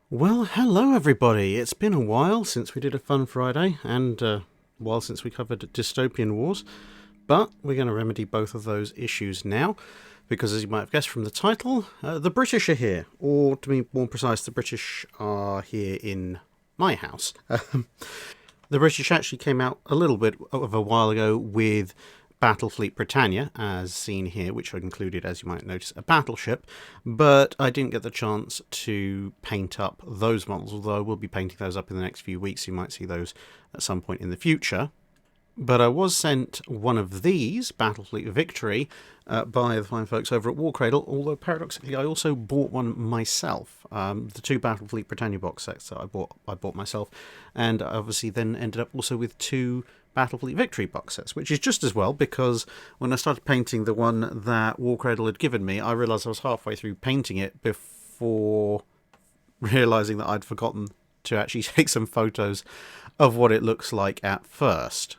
Well, hello everybody. It's been a while since we did a Fun Friday, and a while since we covered Dystopian Wars, but we're going to remedy both of those issues now, because as you might have guessed from the title, the British are here, or to be more precise, the British are here in my house. The British actually came out a little bit of a while ago with Battlefleet Britannia, as seen here, which included, as you might notice, a battleship, but I didn't get the chance to paint up those models, although I will be painting those up in the next few weeks. You might see those at some point in the future. But I was sent one of these, Battlefleet Victory, by the fine folks over at Warcradle, although paradoxically I also bought one myself. The two Battlefleet Britannia box sets that I bought myself, and I obviously then ended up also with two Battlefleet Victory box sets, which is just as well, because when I started painting the one that Warcradle had given me, I realised I was halfway through painting it before realising that I'd forgotten to actually take some photos of what it looks like at first.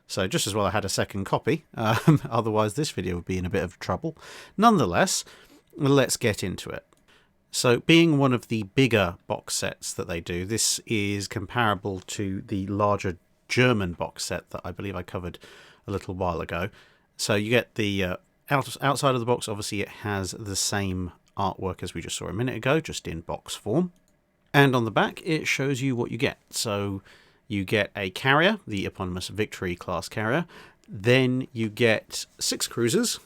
So just as well I had a second copy, otherwise this video would be in a bit of trouble. Nonetheless, let's get into it. So being one of the bigger box sets that they do, this is comparable to the larger German box set that I believe I covered a little while ago. So you get the outside of the box, obviously it has the same artwork as we just saw a minute ago, just in box form. And on the back it shows you what you get. So you get a carrier, the eponymous Victory class carrier. Then you get 6 cruisers,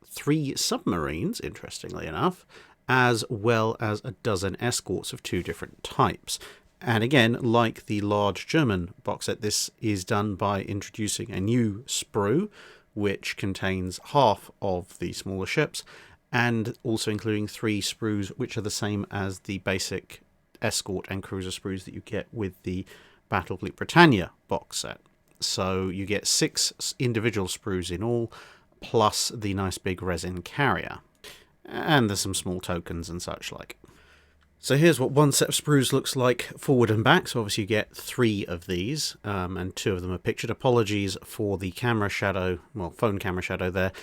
3 submarines, interestingly enough, as well as a dozen escorts of 2 different types. And again, like the large German box set, this is done by introducing a new sprue, which contains half of the smaller ships, and also including 3 sprues, which are the same as the basic escort and cruiser sprues that you get with the Battlefleet Britannia box set. So you get 6 individual sprues in all, plus the nice big resin carrier. And there's some small tokens and such like. So here's what one set of sprues looks like forward and back. So obviously you get 3 of these, and 2 of them are pictured. Apologies for the camera shadow, well, phone camera shadow there.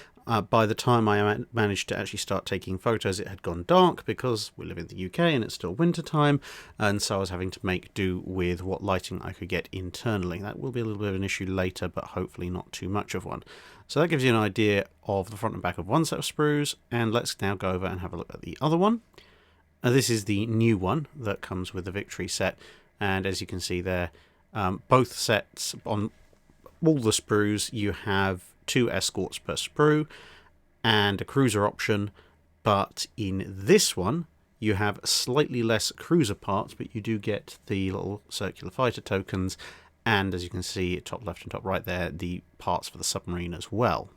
By the time I managed to actually start taking photos, it had gone dark because we live in the UK and it's still winter time, and so I was having to make do with what lighting I could get internally. That will be a little bit of an issue later, but hopefully not too much of one. So that gives you an idea of the front and back of one set of sprues, and let's now go over and have a look at the other one. This is the new one that comes with the Victory set, and as you can see there, both sets, on all the sprues, you have 2 escorts per sprue and a cruiser option, but in this one you have slightly less cruiser parts, but you do get the little circular fighter tokens, and as you can see top left and top right there, the parts for the submarine as well.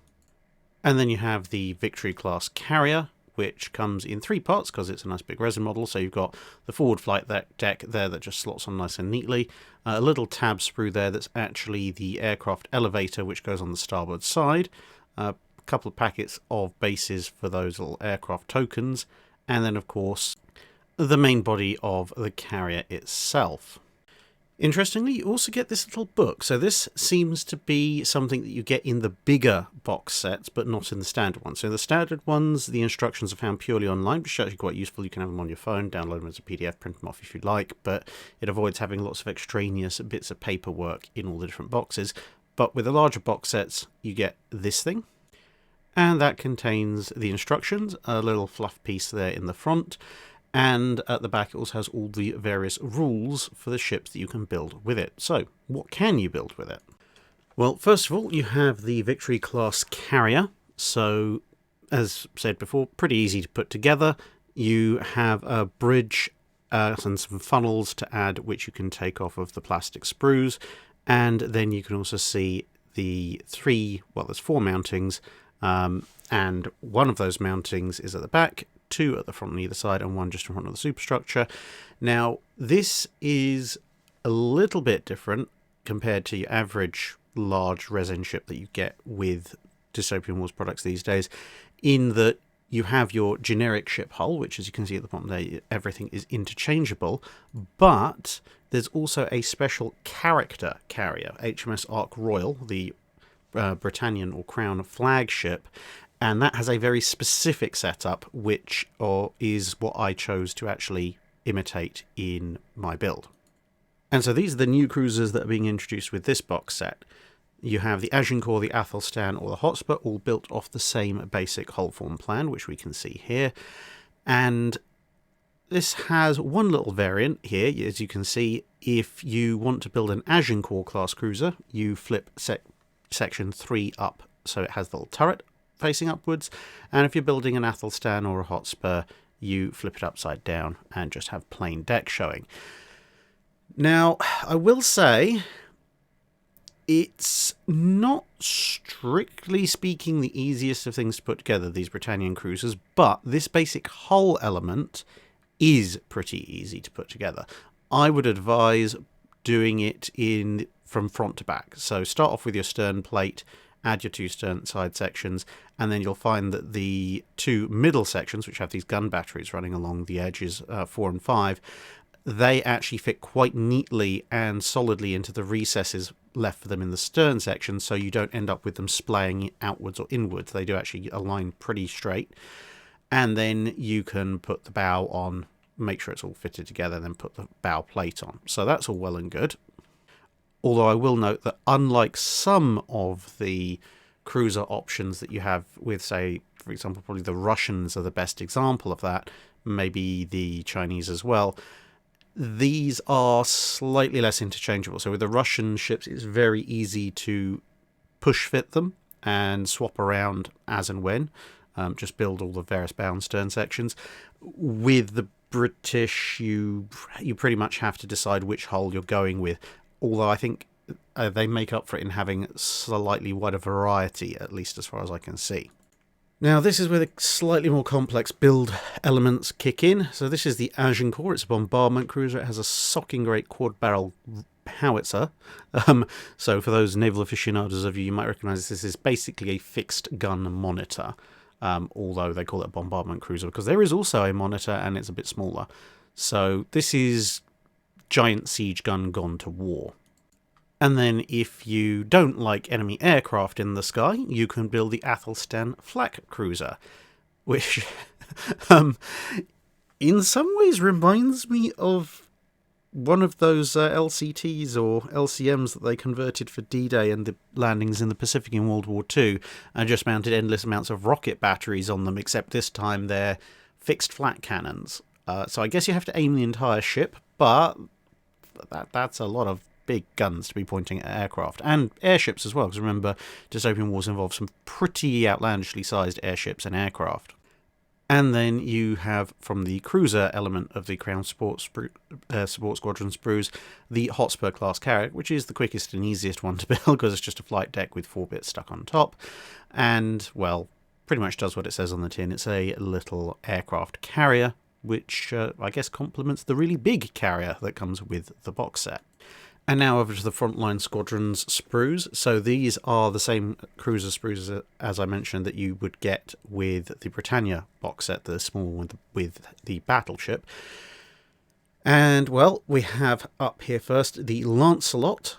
And then you have the Victory class carrier, which comes in 3 parts because it's a nice big resin model. So you've got the forward flight deck there that just slots on nice and neatly, a little tab sprue there that's actually the aircraft elevator which goes on the starboard side, a couple of packets of bases for those little aircraft tokens, and then of course the main body of the carrier itself. Interestingly, you also get this little book. So this seems to be something that you get in the bigger box sets, but not in the standard ones. So in the standard ones, the instructions are found purely online, which is actually quite useful. You can have them on your phone, download them as a PDF, print them off if you like, but it avoids having lots of extraneous bits of paperwork in all the different boxes. But with the larger box sets, you get this thing, and that contains the instructions, a little fluff piece there in the front, and at the back it also has all the various rules for the ships that you can build with it. So, what can you build with it? Well, first of all, you have the Victory class carrier. So, as said before, pretty easy to put together. You have a bridge and some funnels to add, which you can take off of the plastic sprues. And then you can also see the 4 mountings, and one of those mountings is at the back, 2 at the front on either side, and 1 just in front of the superstructure. Now, this is a little bit different compared to your average large resin ship that you get with Dystopian Wars products these days, in that you have your generic ship hull, which, as you can see at the bottom there, everything is interchangeable, but there's also a special character carrier, HMS Ark Royal, the Britannian or Crown flagship, And that has a very specific setup, which is what I chose to actually imitate in my build. And so these are the new cruisers that are being introduced with this box set. You have the Agincourt, the Athelstan, or the Hotspur, all built off the same basic hull form plan, which we can see here. And this has one little variant here. As you can see, if you want to build an Agincourt class cruiser, you flip section 3 up so it has the little turret facing upwards. And if you're building an Athelstan or a Hotspur, you flip it upside down and just have plain deck showing. Now, I will say, it's not strictly speaking the easiest of things to put together, these Britannian cruisers, but this basic hull element is pretty easy to put together. I would advise doing it from front to back. So start off with your stern plate, add your 2 stern side sections, and then you'll find that the 2 middle sections, which have these gun batteries running along the edges, 4 and 5, they actually fit quite neatly and solidly into the recesses left for them in the stern section, so you don't end up with them splaying outwards or inwards. They do actually align pretty straight. And then you can put the bow on, make sure it's all fitted together, and then put the bow plate on. So that's all well and good. Although I will note that unlike some of the cruiser options that you have with, say, for example, probably the Russians are the best example of that, maybe the Chinese as well, these are slightly less interchangeable. So with the Russian ships, it's very easy to push fit them and swap around as and when. Just build all the various bow and stern sections. With the British, you pretty much have to decide which hull you're going with. Although I think they make up for it in having slightly wider variety, at least as far as I can see. Now, this is where the slightly more complex build elements kick in. So this is the Agincourt. It's a bombardment cruiser. It has a socking great quad-barrel howitzer. So for those naval aficionados of you, you might recognise this is basically a fixed gun monitor. Although they call it a bombardment cruiser because there is also a monitor and it's a bit smaller. So this is giant siege gun gone to war. And then if you don't like enemy aircraft in the sky, you can build the Athelstan flak cruiser, which in some ways reminds me of one of those LCTs or LCMs that they converted for D-Day and the landings in the Pacific in World War II, and just mounted endless amounts of rocket batteries on them, except this time they're fixed flat cannons. So I guess you have to aim the entire ship, but that's a lot of big guns to be pointing at aircraft, and airships as well, because remember, Dystopian Wars involves some pretty outlandishly sized airships and aircraft. And then you have, from the cruiser element of the Crown Support Squadron sprues, the Hotspur class carrier, which is the quickest and easiest one to build because it's just a flight deck with 4 bits stuck on top. And, well, pretty much does what it says on the tin. It's a little aircraft carrier, which I guess complements the really big carrier that comes with the box set. And now over to the Frontline Squadron's sprues. So these are the same cruiser sprues as I mentioned that you would get with the Britannia box set, the small one with the battleship. And, well, we have up here first the Lancelot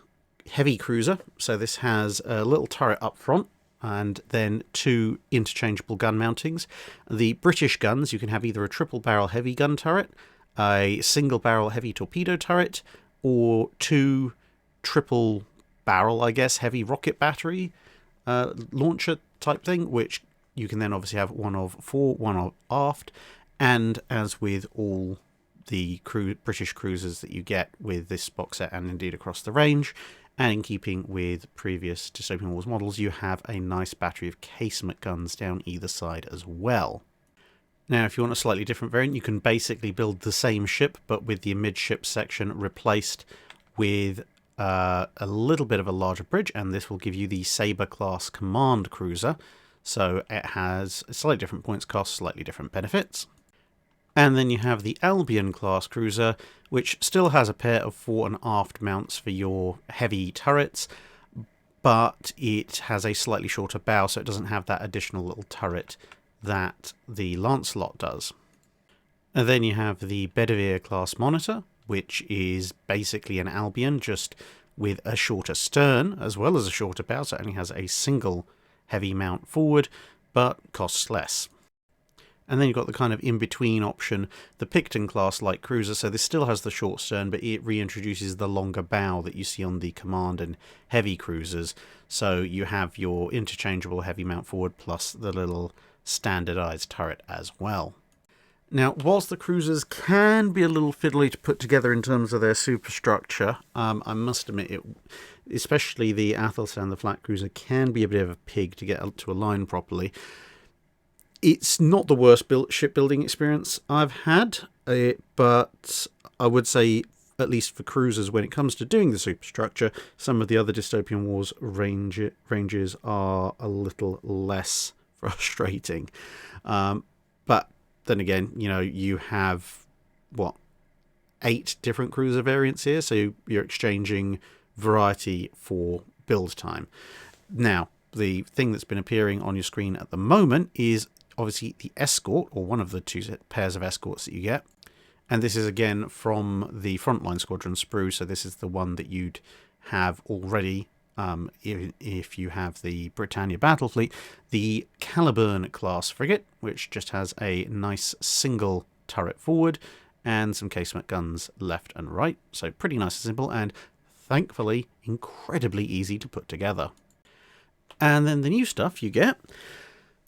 heavy cruiser. So this has a little turret up front and then 2 interchangeable gun mountings. The British guns, you can have either a triple barrel heavy gun turret, a single barrel heavy torpedo turret, or 2 triple barrel, I guess, heavy rocket battery launcher type thing, which you can then obviously have one of fore, one of aft. And as with all the British cruisers that you get with this box set and indeed across the range, and in keeping with previous Dystopian Wars models, you have a nice battery of casement guns down either side as well. Now, if you want a slightly different variant, you can basically build the same ship, but with the amidship section replaced with a little bit of a larger bridge, and this will give you the Sabre class command cruiser. So it has a slightly different points cost, slightly different benefits. And then you have the Albion class cruiser, which still has a pair of fore and aft mounts for your heavy turrets, but it has a slightly shorter bow, so it doesn't have that additional little turret that the Lancelot does. And then you have the Bedivere class monitor, which is basically an Albion, just with a shorter stern as well as a shorter bow, so it only has a single heavy mount forward, but costs less. And then you've got the kind of in-between option, the Picton class light cruiser. So this still has the short stern, but it reintroduces the longer bow that you see on the command and heavy cruisers. So you have your interchangeable heavy mount forward plus the little standardized turret as well. Now, whilst the cruisers can be a little fiddly to put together in terms of their superstructure, I must admit, especially the Athelstan, the flat cruiser, can be a bit of a pig to get up to align properly. It's not the worst shipbuilding experience I've had, but I would say, at least for cruisers, when it comes to doing the superstructure, some of the other Dystopian Wars ranges are a little less frustrating. But then again, you have, 8 different cruiser variants here, so you're exchanging variety for build time. Now, the thing that's been appearing on your screen at the moment is obviously the Escort, or one of the 2 pairs of Escorts that you get. And this is again from the Frontline Squadron sprue, so this is the one that you'd have already if you have the Britannia Battlefleet. The Caliburn class frigate, which just has a nice single turret forward and some casement guns left and right. So pretty nice and simple, and thankfully incredibly easy to put together. And then the new stuff you get.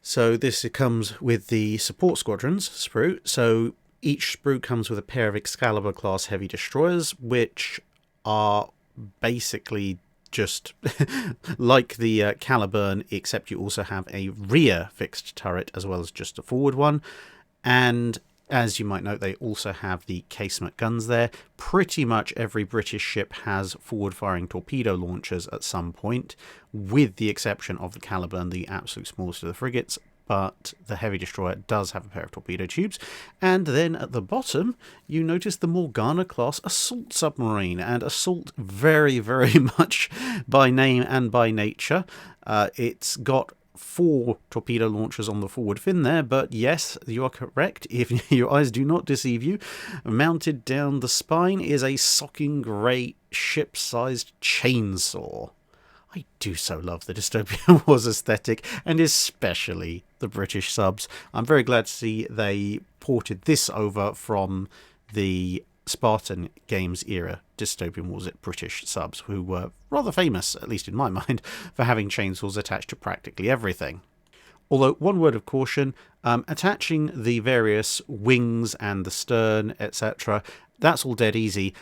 So this comes with the support squadrons sprue. So each sprue comes with a pair of Excalibur class heavy destroyers, which are basically just like the Caliburn, except you also have a rear fixed turret as well as just a forward one. And as you might note, they also have the casement guns there. Pretty much every British ship has forward-firing torpedo launchers at some point, with the exception of the Caliburn, the absolute smallest of the frigates. But the heavy destroyer does have a pair of torpedo tubes. And then at the bottom, you notice the Morgana class assault submarine. And assault very, very much by name and by nature. It's got 4 torpedo launchers on the forward fin there, but yes, you are correct. If your eyes do not deceive you, mounted down the spine is a socking grey ship-sized chainsaw. I do so love the Dystopian Wars aesthetic, and especially the British subs. I'm very glad to see they ported this over from the Spartan Games era Dystopian Wars at British subs, who were rather famous, at least in my mind, for having chainsaws attached to practically everything. Although, one word of caution, attaching the various wings and the stern, etc., that's all dead easy.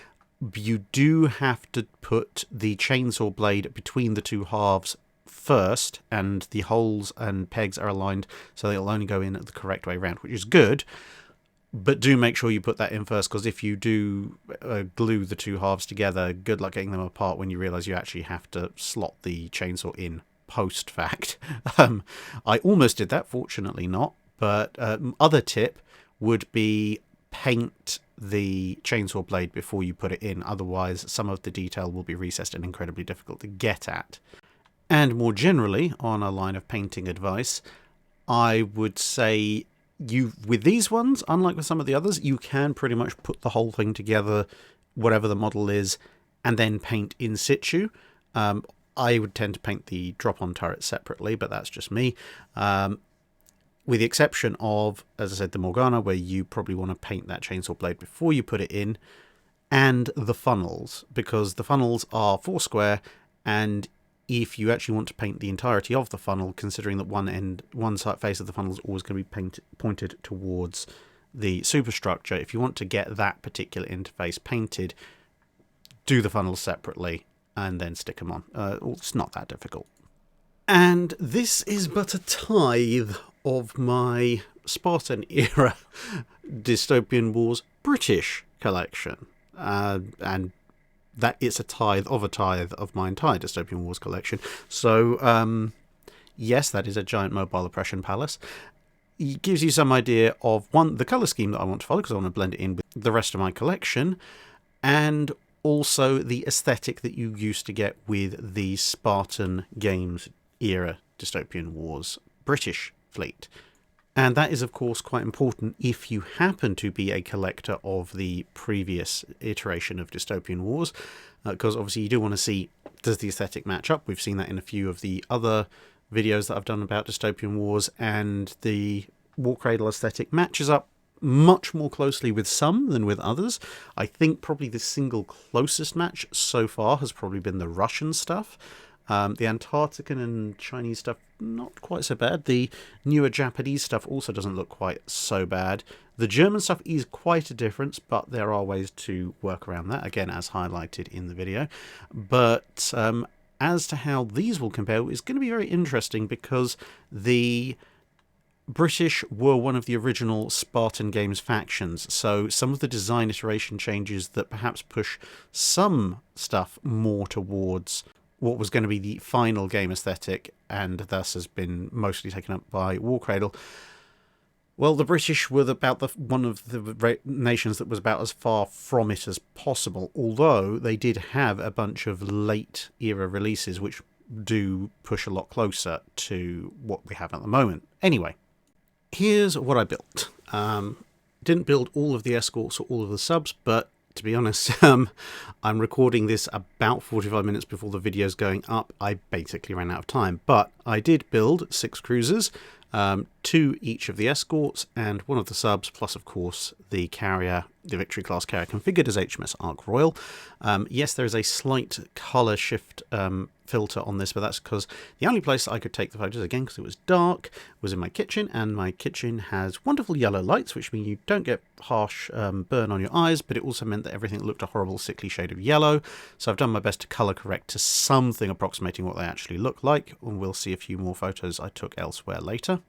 You do have to put the chainsaw blade between the 2 halves first, and the holes and pegs are aligned so they'll only go in the correct way around, which is good. But do make sure you put that in first, because if you do glue the 2 halves together, good luck getting them apart when you realise you actually have to slot the chainsaw in post-fact. I almost did that, fortunately not. But other tip would be paint the chainsaw blade before you put it in. Otherwise, some of the detail will be recessed and incredibly difficult to get at. And more generally, on a line of painting advice, I would say with these ones, unlike with some of the others, you can pretty much put the whole thing together, whatever the model is, and then paint in situ. I would tend to paint the drop-on turret separately, but that's just me. With the exception of, as I said, the Morgana, where you probably want to paint that chainsaw blade before you put it in, and the funnels, because the funnels are 4 square, and if you actually want to paint the entirety of the funnel, considering that one side face of the funnel is always going to be pointed towards the superstructure, if you want to get that particular interface painted, do the funnels separately and then stick them on. It's not that difficult. And this is but a tithe of my Spartan era Dystopian Wars British collection. And that it's a tithe of my entire Dystopian Wars collection. So, yes, that is a giant mobile oppression palace. It gives you some idea of, one, the colour scheme that I want to follow, because I want to blend it in with the rest of my collection, and also the aesthetic that you used to get with the Spartan Games era Dystopian Wars British fleet. And that is, of course, quite important if you happen to be a collector of the previous iteration of Dystopian Wars, because obviously you do want to see, does the aesthetic match up? We've seen that in a few of the other videos that I've done about Dystopian Wars, and the Warcradle aesthetic matches up much more closely with some than with others. I think probably the single closest match so far has probably been the Russian stuff. The Antarctican and Chinese stuff, not quite so bad. The newer Japanese stuff also doesn't look quite so bad. The German stuff is quite a difference, but there are ways to work around that, again, as highlighted in the video. But as to how these will compare is going to be very interesting, because the British were one of the original Spartan Games factions, so some of the design iteration changes that perhaps push some stuff more towards what was going to be the final game aesthetic, and thus has been mostly taken up by Warcradle. Well, the British were one of the nations that was about as far from it as possible, although they did have a bunch of late era releases which do push a lot closer to what we have at the moment. Anyway, here's what I built. Didn't build all of the escorts or all of the subs, but to be honest, I'm recording this about 45 minutes before the video's going up. I basically ran out of time, but I did build 6 cruisers, 2 each of the escorts, and 1 of the subs, plus of course the carrier, the Victory class carrier, configured as HMS Ark Royal. Yes, there is a slight colour shift filter on this, but that's because the only place I could take the photos, again because it was dark, was in my kitchen, and my kitchen has wonderful yellow lights, which mean you don't get harsh burn on your eyes, but it also meant that everything looked a horrible sickly shade of yellow. So I've done my best to colour correct to something approximating what they actually look like, and we'll see a few more photos I took elsewhere later.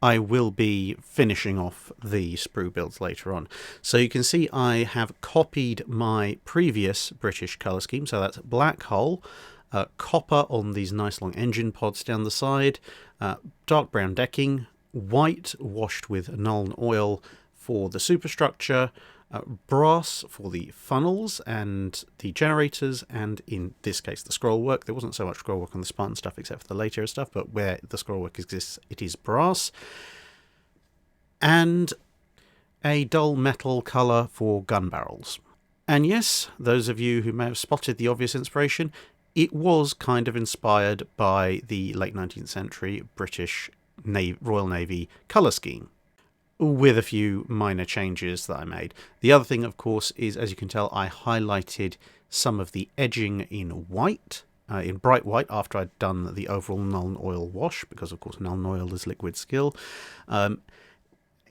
I will be finishing off the sprue builds later on. So you can see I have copied my previous British colour scheme, so that's black hull, copper on these nice long engine pods down the side, dark brown decking, white washed with Nuln oil for the superstructure, brass for the funnels and the generators, and in this case the scroll work. There wasn't so much scroll work on the Spartan stuff except for the later stuff, but where the scroll work exists it is brass, and a dull metal colour for gun barrels. And yes, those of you who may have spotted the obvious inspiration, it was kind of inspired by the late 19th century British Royal Navy colour scheme, with a few minor changes that I made. The other thing, of course, is, as you can tell, I highlighted some of the edging in white, in bright white, after I'd done the overall Nuln oil wash, because, of course, Nuln oil is liquid skill.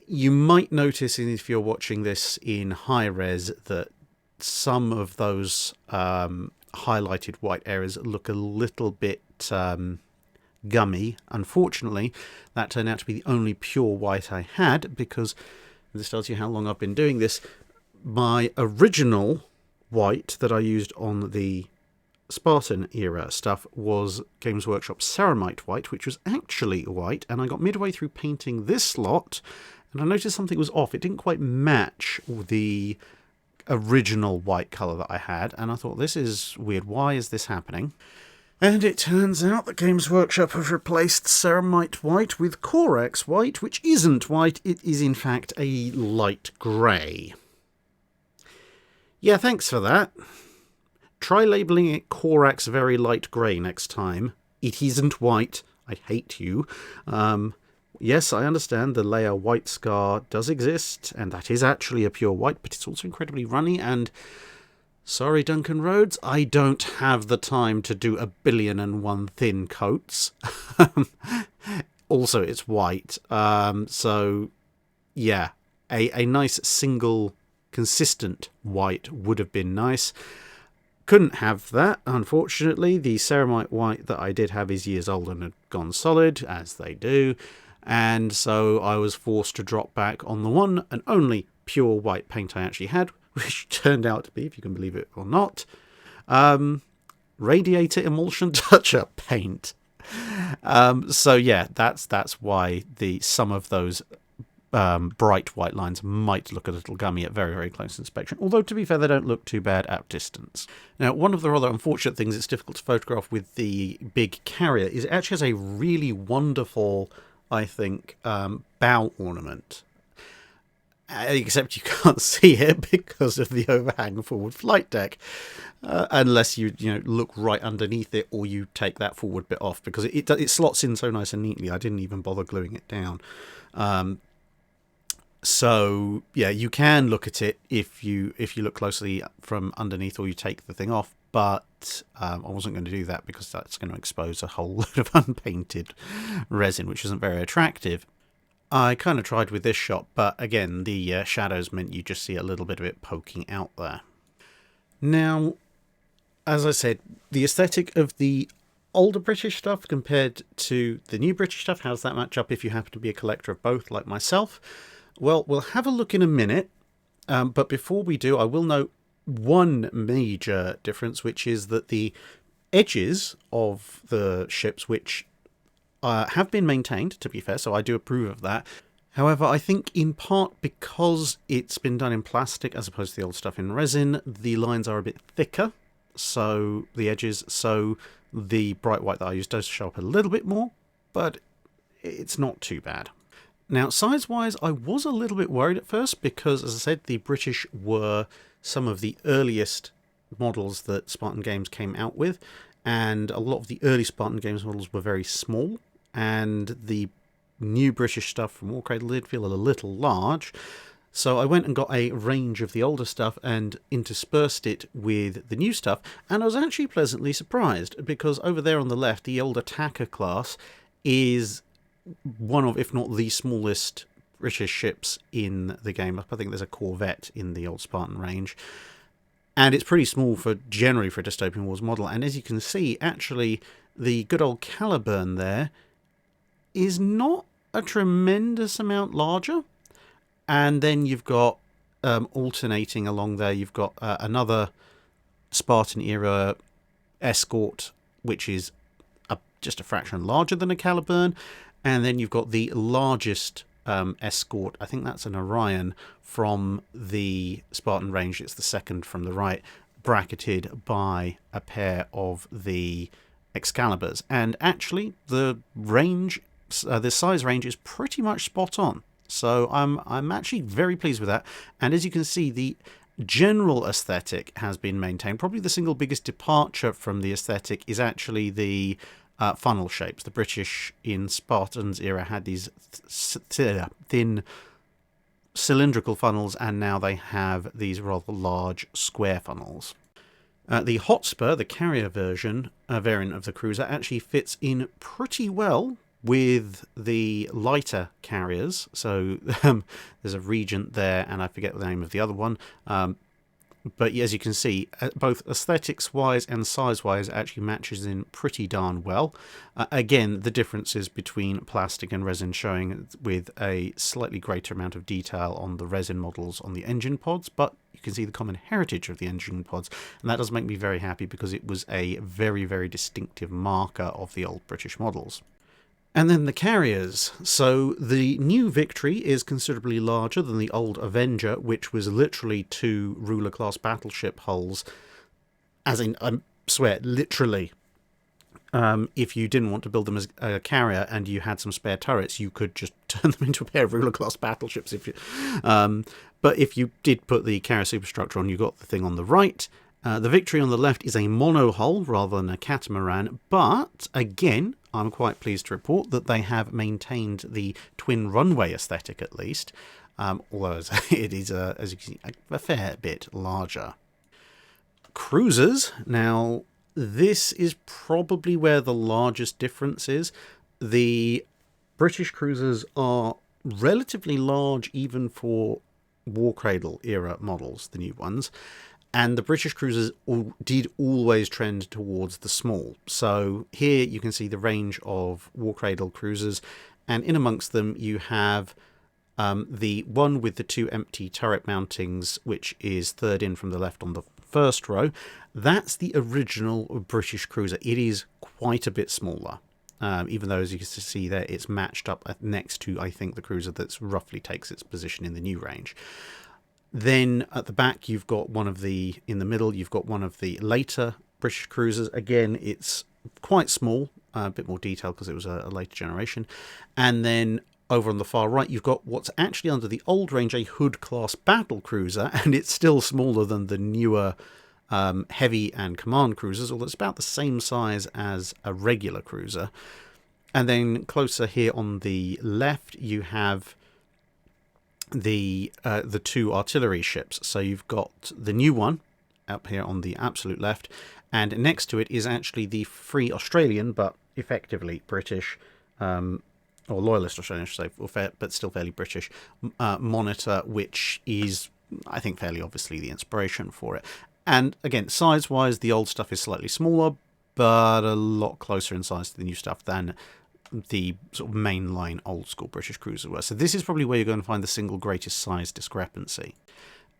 You might notice, if you're watching this in high res, that some of those highlighted white areas look a little bit gummy. Unfortunately, that turned out to be the only pure white I had, because this tells you how long I've been doing this. My original white that I used on the Spartan era stuff was Games Workshop Ceramite white, which was actually white, and I got midway through painting this lot and I noticed something was off. It didn't quite match the original white colour that I had, and I thought, this is weird, why is this happening? And it turns out that Games Workshop have replaced Ceramite white with Corax white, which isn't white, it is in fact a light grey. Yeah, thanks for that. Try labelling it Corax Very Light Grey next time. It isn't white. I hate you. Yes, I understand the layer White Scar does exist, and that is actually a pure white, but it's also incredibly runny, and sorry, Duncan Rhodes, I don't have the time to do 1,000,000,001 thin coats. Also, it's white. So, yeah, a nice single consistent white would have been nice. Couldn't have that, unfortunately. The Ceramite white that I did have is years old and had gone solid, as they do. And so I was forced to drop back on the one and only pure white paint I actually had, which turned out to be, if you can believe it or not, radiator emulsion touch-up paint. So yeah, that's why some of those bright white lines might look a little gummy at very, very close inspection. Although, to be fair, they don't look too bad at distance. Now, one of the rather unfortunate things it's difficult to photograph with the big carrier is it actually has a really wonderful, I think, bow ornament. except you can't see it because of the overhang forward flight deck, unless you look right underneath it, or you take that forward bit off, because it slots in so nice and neatly. I didn't even bother gluing it down. So yeah, you can look at it if you look closely from underneath, or you take the thing off. But I wasn't going to do that because that's going to expose a whole load of unpainted resin, which isn't very attractive. I kind of tried with this shot, but again, the shadows meant you just see a little bit of it poking out there. Now, as I said, the aesthetic of the older British stuff compared to the new British stuff, how does that match up if you happen to be a collector of both like myself? Well, we'll have a look in a minute, but before we do, I will note one major difference, which is that the edges of the ships, which have been maintained, to be fair, so I do approve of that. However, I think in part because it's been done in plastic as opposed to the old stuff in resin, the lines are a bit thicker, so the edges, so the bright white that I use does show up a little bit more, but it's not too bad. Now, size-wise, I was a little bit worried at first because, as I said, the British were some of the earliest models that Spartan Games came out with, and a lot of the early Spartan Games models were very small, and the new British stuff from Warcradle did feel a little large. So I went and got a range of the older stuff and interspersed it with the new stuff, and I was actually pleasantly surprised, because over there on the left, the old attacker class is one of, if not the smallest British ships in the game. I think there's a corvette in the old Spartan range, and it's pretty small generally for a Dystopian Wars model. And as you can see, actually, the good old Caliburn there is not a tremendous amount larger. And then you've got alternating along there, you've got another Spartan era Escort, which is just a fraction larger than a Caliburn. And then you've got the largest Escort, I think that's an Orion from the Spartan range. It's the second from the right, bracketed by a pair of the Excaliburs. And actually, the range, the size range is pretty much spot on. So I'm actually very pleased with that. And as you can see, the general aesthetic has been maintained. Probably the single biggest departure from the aesthetic is actually the funnel shapes. The British in Spartan's era had these thin cylindrical funnels, and now they have these rather large square funnels. The Hotspur, the carrier variant of the cruiser, actually fits in pretty well with the lighter carriers. So there's a Regent there, and I forget the name of the other one. But as you can see, both aesthetics-wise and size-wise, actually matches in pretty darn well. Again, the differences between plastic and resin showing with a slightly greater amount of detail on the resin models on the engine pods, but you can see the common heritage of the engine pods, and that does make me very happy because it was a very, very distinctive marker of the old British models. And then the carriers. So the new Victory is considerably larger than the old Avenger, which was literally 2 ruler-class battleship hulls. As in, I swear, literally. If you didn't want to build them as a carrier and you had some spare turrets, you could just turn them into a pair of ruler-class battleships. But if you did put the carrier superstructure on, you got the thing on the right. The Victory on the left is a mono-hull rather than a catamaran, but again, I'm quite pleased to report that they have maintained the twin runway aesthetic at least, although it is, as you can see, a fair bit larger. Cruisers. Now, this is probably where the largest difference is. The British cruisers are relatively large even for Warcradle era models, the new ones. And the British cruisers did always trend towards the small. So here you can see the range of Warcradle cruisers, and in amongst them you have the one with the 2 empty turret mountings, which is third in from the left on the first row. That's the original British cruiser. It is quite a bit smaller, even though, as you can see there, it's matched up next to, I think, the cruiser that's roughly takes its position in the new range. Then at the back, you've got in the middle, you've got one of the later British cruisers. Again, it's quite small, a bit more detail because it was a later generation. And then over on the far right, you've got what's actually under the old range a Hood-class battle cruiser, and it's still smaller than the newer heavy and command cruisers, although it's about the same size as a regular cruiser. And then closer here on the left, you have the two artillery ships. So you've got the new one up here on the absolute left, and next to it is actually the Free Australian, but effectively British, or Loyalist Australian, I should say, but still fairly British, monitor, which is, I think, fairly obviously the inspiration for it. And again, size-wise, the old stuff is slightly smaller, but a lot closer in size to the new stuff than the sort of mainline old-school British cruiser were. So this is probably where you're going to find the single greatest size discrepancy.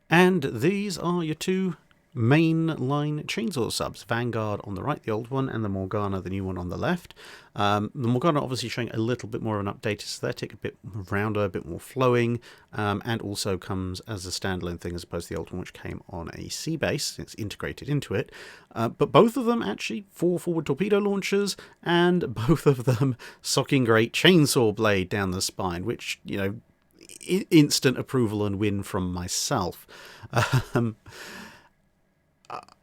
And these are your two main-line chainsaw subs. Vanguard on the right, the old one, and the Morgana, the new one, on the left. The Morgana obviously showing a little bit more of an updated aesthetic, a bit rounder, a bit more flowing, and also comes as a standalone thing as opposed to the old one, which came on a sea base. It's integrated into it. But both of them actually 4 forward torpedo launchers, and both of them socking great chainsaw blade down the spine, which, you know, instant approval and win from myself.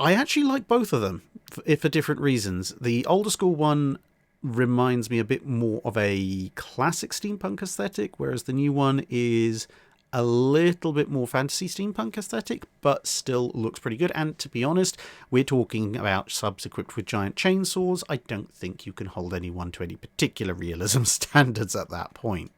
I actually like both of them for different reasons. The older school one reminds me a bit more of a classic steampunk aesthetic, whereas the new one is a little bit more fantasy steampunk aesthetic, but still looks pretty good. And to be honest, we're talking about subs equipped with giant chainsaws. I don't think you can hold anyone to any particular realism standards at that point.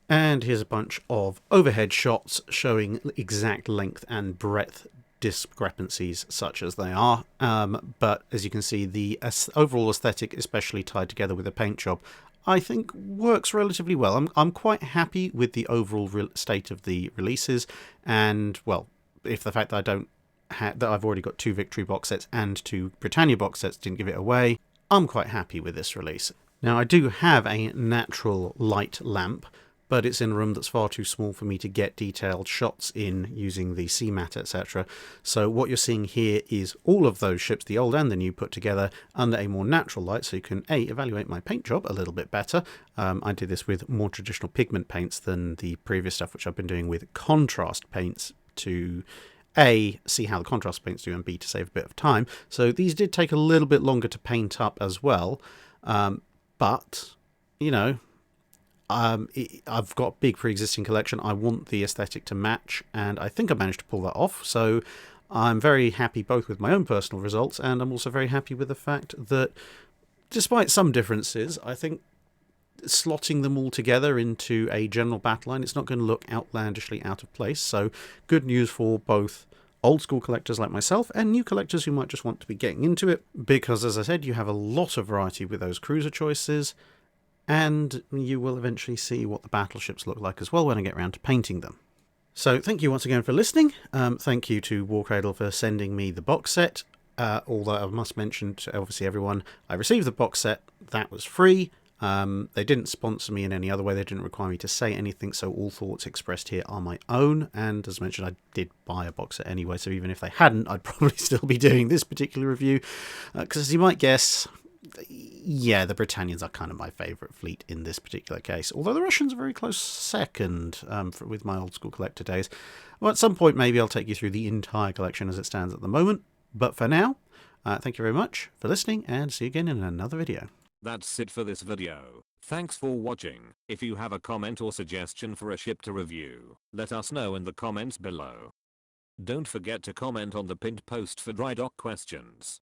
And here's a bunch of overhead shots showing exact length and breadth discrepancies, such as they are, but as you can see, the overall aesthetic, especially tied together with the paint job, I think works relatively well. I'm quite happy with the overall state of the releases, and well, if the fact that I don't that I've already got 2 Victory box sets and 2 Britannia box sets didn't give it away, I'm quite happy with this release. Now, I do have a natural light lamp, but it's in a room that's far too small for me to get detailed shots in using the CMAT, etc. So what you're seeing here is all of those ships, the old and the new, put together under a more natural light, so you can evaluate my paint job a little bit better. I did this with more traditional pigment paints than the previous stuff, which I've been doing with contrast paints to A, see how the contrast paints do, and B, to save a bit of time. So these did take a little bit longer to paint up as well, but, you know, I've got a big pre-existing collection. I want the aesthetic to match, and I think I managed to pull that off. So I'm very happy both with my own personal results, and I'm also very happy with the fact that despite some differences, I think slotting them all together into a general battle line, it's not going to look outlandishly out of place. So good news for both old school collectors like myself and new collectors who might just want to be getting into it, because as I said, you have a lot of variety with those cruiser choices, and you will eventually see what the battleships look like as well when I get around to painting them. So thank you once again for listening. Thank you to Warcradle for sending me the box set. Although I must mention to obviously everyone, I received the box set. That was free. They didn't sponsor me in any other way. They didn't require me to say anything, so all thoughts expressed here are my own. And as mentioned, I did buy a box set anyway, so even if they hadn't, I'd probably still be doing this particular review. Because as you might guess, yeah, the Britannians are kind of my favourite fleet in this particular case, although the Russians are very close second with my old school collector days. Well, at some point maybe I'll take you through the entire collection as it stands at the moment, but for now, thank you very much for listening, and see you again in another video. That's it for this video. Thanks for watching. If you have a comment or suggestion for a ship to review, let us know in the comments below. Don't forget to comment on the pinned post for dry dock questions.